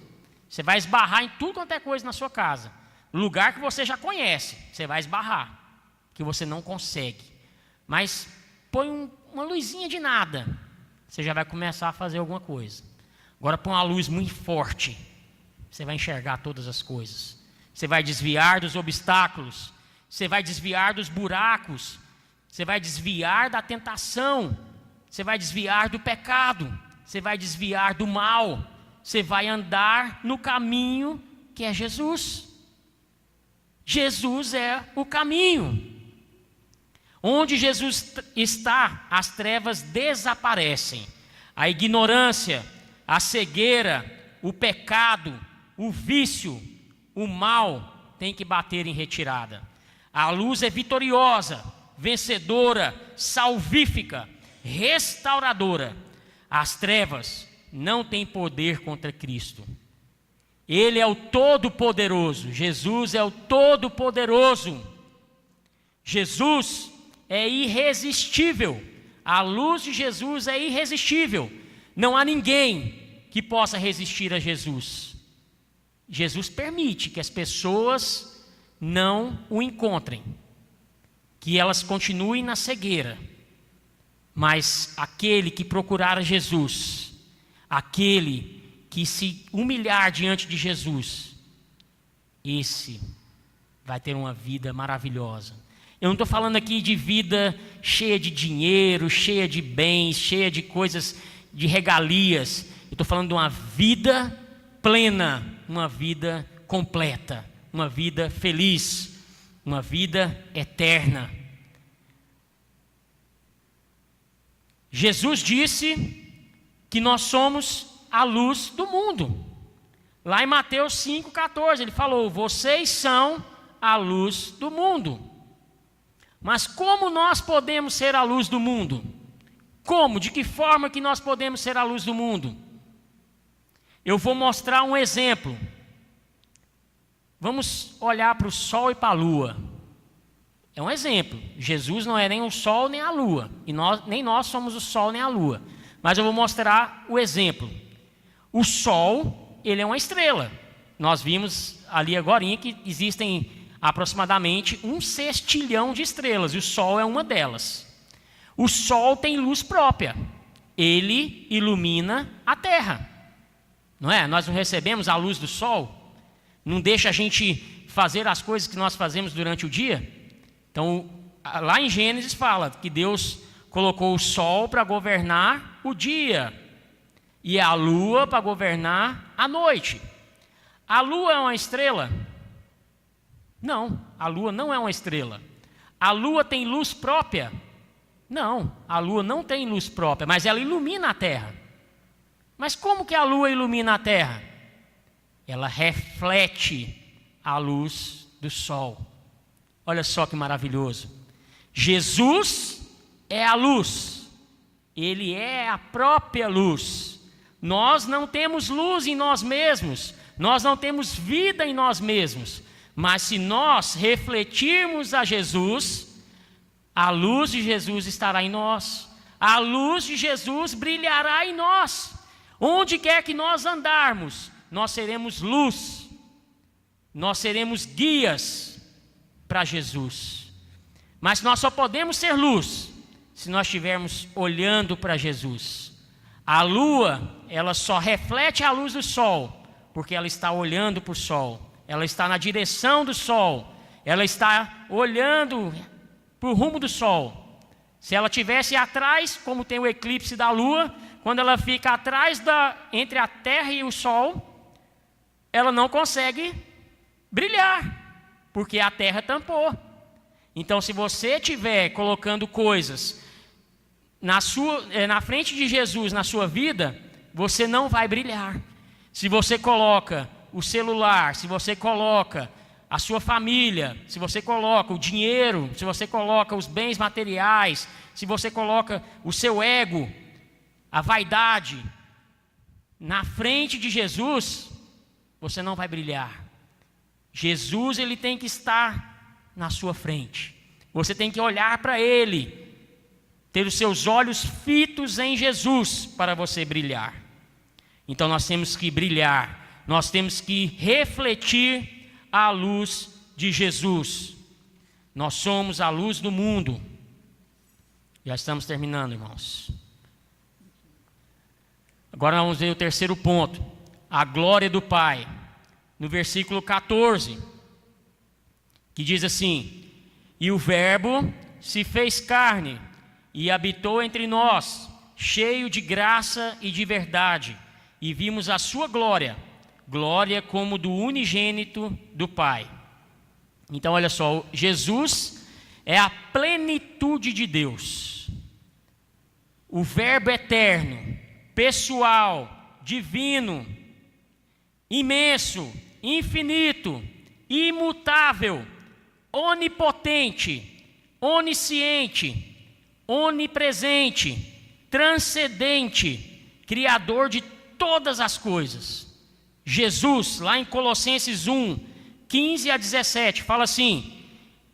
Você vai esbarrar em tudo quanto é coisa na sua casa. Lugar que você já conhece, você vai esbarrar, que você não consegue. Mas põe uma luzinha de nada, você já vai começar a fazer alguma coisa. Agora põe uma luz muito forte, você vai enxergar todas as coisas. Você vai desviar dos obstáculos, você vai desviar dos buracos, você vai desviar da tentação, você vai desviar do pecado, você vai desviar do mal, você vai andar no caminho que é Jesus. Jesus é o caminho. Onde Jesus está, as trevas desaparecem. A ignorância, a cegueira, o pecado, o vício, o mal tem que bater em retirada. A luz é vitoriosa, vencedora, salvífica, restauradora. As trevas não têm poder contra Cristo. Ele é o Todo-Poderoso. Jesus é o Todo-Poderoso. Jesus é irresistível. A luz de Jesus é irresistível. Não há ninguém que possa resistir a Jesus. Jesus permite que as pessoas não o encontrem, que elas continuem na cegueira. Mas aquele que procurar a Jesus, aquele que se humilhar diante de Jesus, esse vai ter uma vida maravilhosa. Eu não estou falando aqui de vida cheia de dinheiro, cheia de bens, cheia de coisas, de regalias. Eu estou falando de uma vida plena, uma vida completa, uma vida feliz, uma vida eterna. Jesus disse que nós somos a luz do mundo. Lá em Mateus 5,14, ele falou: vocês são a luz do mundo. Mas como nós podemos ser a luz do mundo? Como? De que forma que nós podemos ser a luz do mundo? Eu vou mostrar um exemplo. Vamos olhar para o sol e para a lua. É um exemplo. Jesus não é nem o sol nem a lua. E nem nós somos o sol nem a lua. Mas eu vou mostrar o exemplo. O sol, ele é uma estrela. Nós vimos ali agorinha que existem aproximadamente 1 sextilhão de estrelas. E o sol é uma delas. O sol tem luz própria. Ele ilumina a terra. Não é? Nós não recebemos a luz do sol. Não deixa a gente fazer as coisas que nós fazemos durante o dia. Então, lá em Gênesis fala que Deus colocou o sol para governar o dia e a lua para governar a noite. A lua é uma estrela? Não, a lua não é uma estrela. A lua tem luz própria? Não, a lua não tem luz própria, mas ela ilumina a terra. Mas como que a lua ilumina a terra? Ela reflete a luz do sol. Olha só que maravilhoso. Jesus é a luz. Ele é a própria luz. Nós não temos luz em nós mesmos. Nós não temos vida em nós mesmos. Mas se nós refletirmos a Jesus, a luz de Jesus estará em nós. A luz de Jesus brilhará em nós. Onde quer que nós andarmos, nós seremos luz. Nós seremos guias para Jesus. Mas nós só podemos ser luz se nós estivermos olhando para Jesus. A lua, ela só reflete a luz do sol, porque ela está olhando para o sol. Ela está na direção do sol. Ela está olhando para o rumo do sol. Se ela estivesse atrás, como tem o eclipse da lua, quando ela fica atrás entre a terra e o sol, ela não consegue brilhar, porque a terra tampou. Então, se você estiver colocando coisas na frente de Jesus na sua vida, você não vai brilhar. Se você coloca o celular, se você coloca a sua família, se você coloca o dinheiro, se você coloca os bens materiais, se você coloca o seu ego, a vaidade na frente de Jesus, você não vai brilhar. Jesus, ele tem que estar na sua frente. Você tem que olhar para ele, ter os seus olhos fitos em Jesus para você brilhar. Então nós temos que brilhar. Nós temos que refletir a luz de Jesus. Nós somos a luz do mundo. Já estamos terminando, irmãos. Agora vamos ver o terceiro ponto. A glória do Pai. No versículo 14, que diz assim: e o Verbo se fez carne e habitou entre nós, cheio de graça e de verdade, e vimos a sua glória, glória como do unigênito do Pai. Então olha só, Jesus é a plenitude de Deus, o Verbo eterno, pessoal, divino, imenso, infinito, imutável, onipotente, onisciente, onipresente, transcendente, criador de todas as coisas. Jesus, lá em Colossenses 1, 15 a 17, fala assim,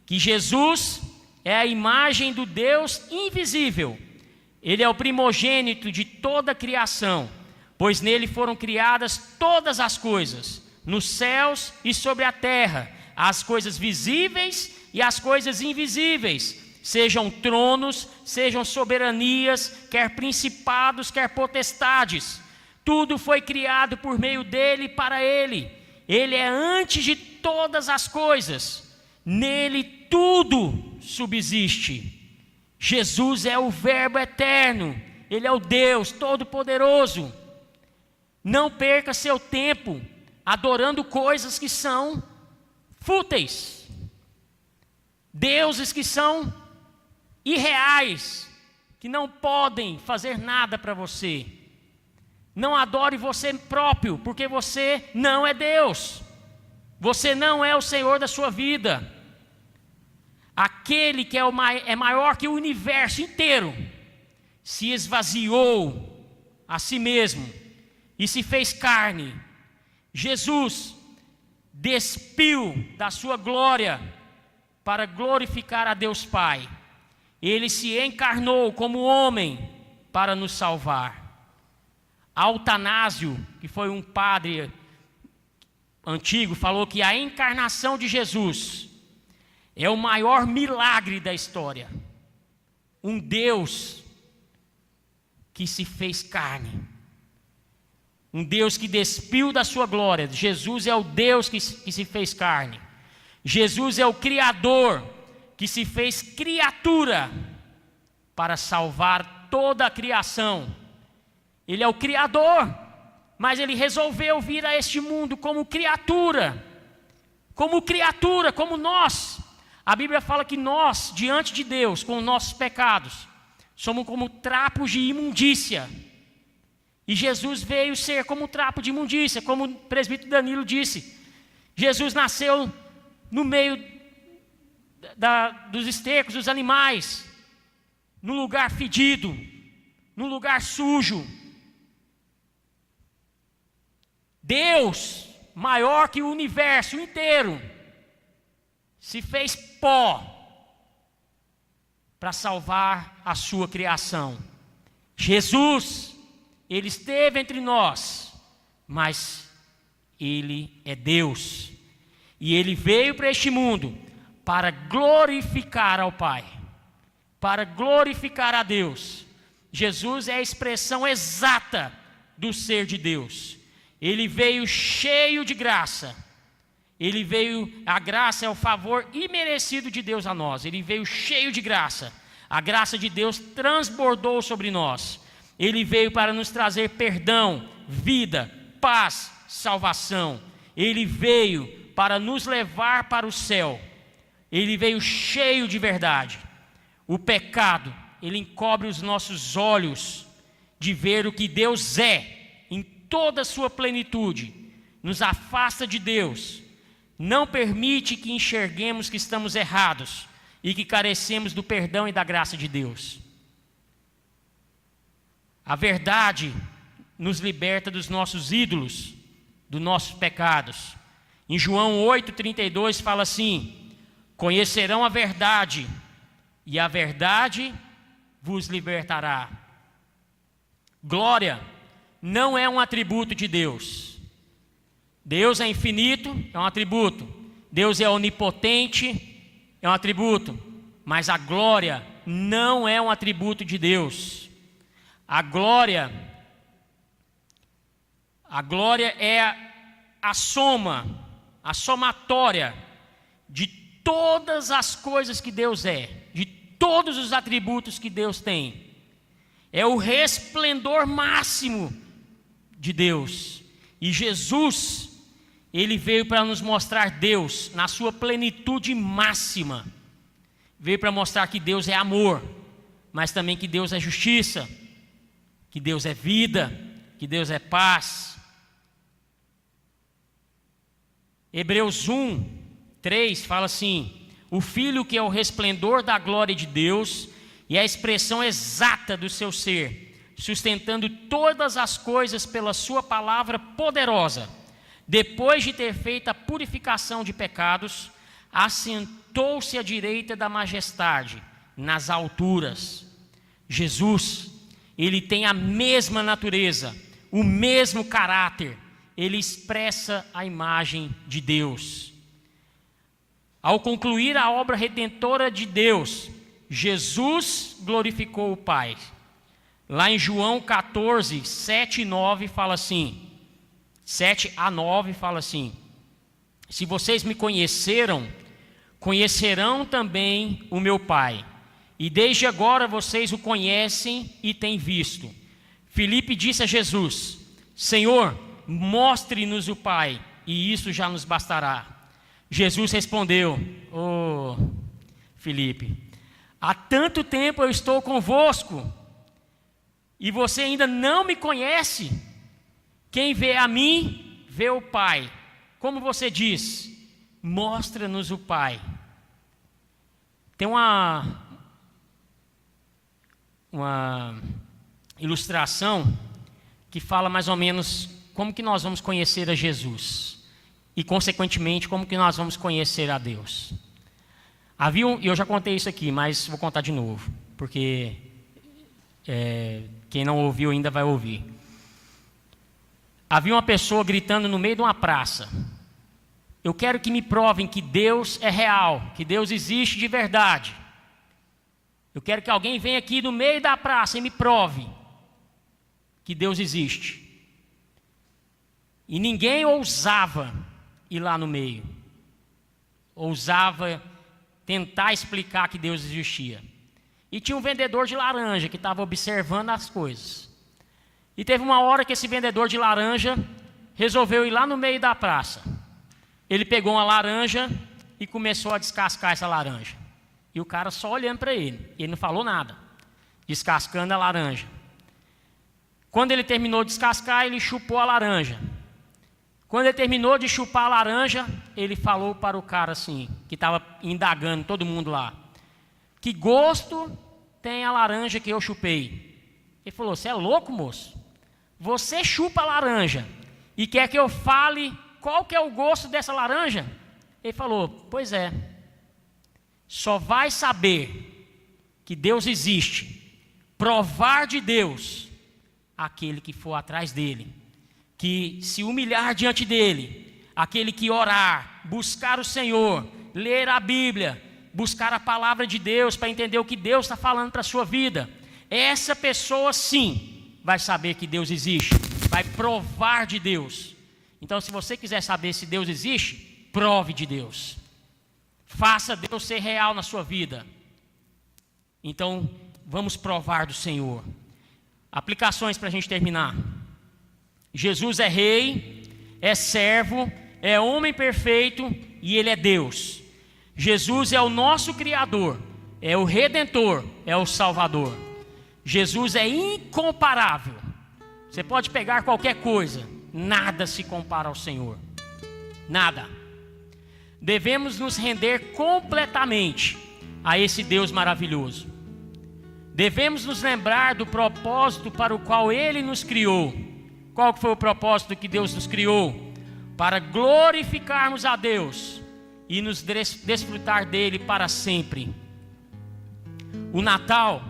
que Jesus é a imagem do Deus invisível. Ele é o primogênito de toda a criação, pois nele foram criadas todas as coisas, nos céus e sobre a terra, as coisas visíveis e as coisas invisíveis, sejam tronos, sejam soberanias, quer principados, quer potestades. Tudo foi criado por meio dele e para ele. Ele é antes de todas as coisas. Nele tudo subsiste. Jesus é o Verbo eterno. Ele é o Deus Todo-Poderoso. Não perca seu tempo adorando coisas que são fúteis. Deuses que são irreais, que não podem fazer nada para você. Não adore você próprio, porque você não é Deus. Você não é o Senhor da sua vida. Aquele que é maior que o universo inteiro, se esvaziou a si mesmo e se fez carne. Jesus despiu da sua glória para glorificar a Deus Pai. Ele se encarnou como homem para nos salvar. Altanásio, que foi um padre antigo, falou que a encarnação de Jesus é o maior milagre da história. Um Deus que se fez carne. Um Deus que despiu da sua glória. Jesus é o Deus que se fez carne. Jesus é o Criador que se fez criatura para salvar toda a criação. Ele é o Criador. mas ele resolveu vir a este mundo como criatura, como nós. A Bíblia fala que nós, diante de Deus, com nossos pecados, somos como trapos de imundícia. E Jesus veio ser como trapo de imundícia, como o presbítero Danilo disse. Jesus nasceu no meio dos estercos, dos animais, num lugar fedido, num lugar sujo. Deus, maior que o universo inteiro, se fez pó para salvar a sua criação. Jesus, ele esteve entre nós, mas ele é Deus. E ele veio para este mundo para glorificar ao Pai, para glorificar a Deus. Jesus é a expressão exata do ser de Deus. Ele veio cheio de graça. A graça é o favor imerecido de Deus a nós. Ele veio cheio de graça. A graça de Deus transbordou sobre nós. Ele veio para nos trazer perdão, vida, paz, salvação. Ele veio para nos levar para o céu. Ele veio cheio de verdade. O pecado, ele encobre os nossos olhos de ver o que Deus é em toda a sua plenitude. Nos afasta de Deus. Não permite que enxerguemos que estamos errados e que carecemos do perdão e da graça de Deus. A verdade nos liberta dos nossos ídolos, dos nossos pecados. Em João 8,32 fala assim: conhecerão a verdade, e a verdade vos libertará. Glória não é um atributo de Deus. Deus é infinito, é um atributo. Deus é onipotente, é um atributo. Mas a glória não é um atributo de Deus. A glória é a somatória de todas as coisas que Deus é, de todos os atributos que Deus tem. É o resplendor máximo de Deus. E Jesus, ele veio para nos mostrar Deus na sua plenitude máxima. Veio para mostrar que Deus é amor, mas também que Deus é justiça, que Deus é vida, que Deus é paz. Hebreus 1:3 fala assim: o Filho, que é o resplendor da glória de Deus e a expressão exata do seu ser, sustentando todas as coisas pela sua palavra poderosa, depois de ter feito a purificação de pecados, assentou-se à direita da majestade, nas alturas. Jesus, ele tem a mesma natureza, o mesmo caráter, ele expressa a imagem de Deus. Ao concluir a obra redentora de Deus, Jesus glorificou o Pai. Lá em João 14, 7 e 9 fala assim, 7 a 9 fala assim: se vocês me conheceram, conhecerão também o meu Pai. E desde agora vocês o conhecem e têm visto. Filipe disse a Jesus: Senhor, mostre-nos o Pai, e isso já nos bastará. Jesus respondeu: Filipe, há tanto tempo eu estou convosco, e você ainda não me conhece? Quem vê a mim, vê o Pai. Como você diz, mostra-nos o Pai. Tem uma ilustração que fala mais ou menos como que nós vamos conhecer a Jesus e, consequentemente, como que nós vamos conhecer a Deus. Eu já contei isso aqui, mas vou contar de novo, porque quem não ouviu ainda vai ouvir. Havia uma pessoa gritando no meio de uma praça: eu quero que me provem que Deus é real, que Deus existe de verdade. Eu quero que alguém venha aqui no meio da praça e me prove que Deus existe. E ninguém ousava ir lá no meio, ousava tentar explicar que Deus existia. E tinha um vendedor de laranja que estava observando as coisas. E teve uma hora que esse vendedor de laranja resolveu ir lá no meio da praça. Ele pegou uma laranja e começou a descascar essa laranja. E o cara só olhando para ele. Ele não falou nada, descascando a laranja. Quando ele terminou de descascar, ele chupou a laranja. Quando ele terminou de chupar a laranja, ele falou para o cara assim, que estava indagando todo mundo lá: que gosto tem a laranja que eu chupei? Ele falou: você é louco, moço? Você chupa a laranja e quer que eu fale qual que é o gosto dessa laranja? Ele falou: pois é, só vai saber que Deus existe, provar de Deus, aquele que for atrás dele, que se humilhar diante dele, aquele que orar, buscar o Senhor, ler a Bíblia, buscar a palavra de Deus para entender o que Deus está falando para a sua vida. Essa pessoa sim vai saber que Deus existe, vai provar de Deus. Então, se você quiser saber se Deus existe, prove de Deus. Faça Deus ser real na sua vida. Então, vamos provar do Senhor. Aplicações para a gente terminar. Jesus é rei, é servo, é homem perfeito e Ele é Deus. Jesus é o nosso Criador, é o Redentor, é o Salvador. Jesus é incomparável. Você pode pegar qualquer coisa, nada se compara ao Senhor. Nada. Devemos nos render completamente a esse Deus maravilhoso. Devemos nos lembrar do propósito para o qual Ele nos criou. Qual foi o propósito que Deus nos criou? Para glorificarmos a Deus e nos desfrutar dele para sempre. O Natal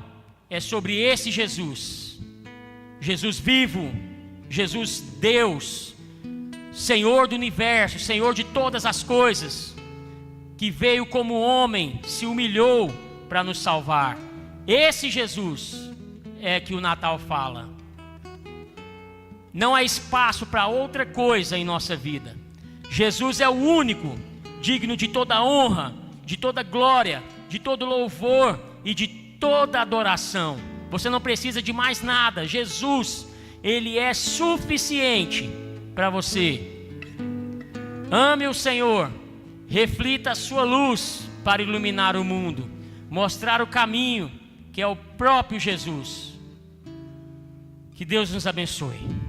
é sobre esse Jesus. Jesus vivo, Jesus Deus, Senhor do universo, Senhor de todas as coisas, que veio como homem, se humilhou para nos salvar. Esse Jesus é que o Natal fala. Não há espaço para outra coisa em nossa vida. Jesus é o único digno de toda honra, de toda glória, de todo louvor e de toda adoração. Você não precisa de mais nada. Jesus, Ele é suficiente para você. Ame o Senhor, reflita a sua luz para iluminar o mundo, mostrar o caminho que é o próprio Jesus. Que Deus nos abençoe.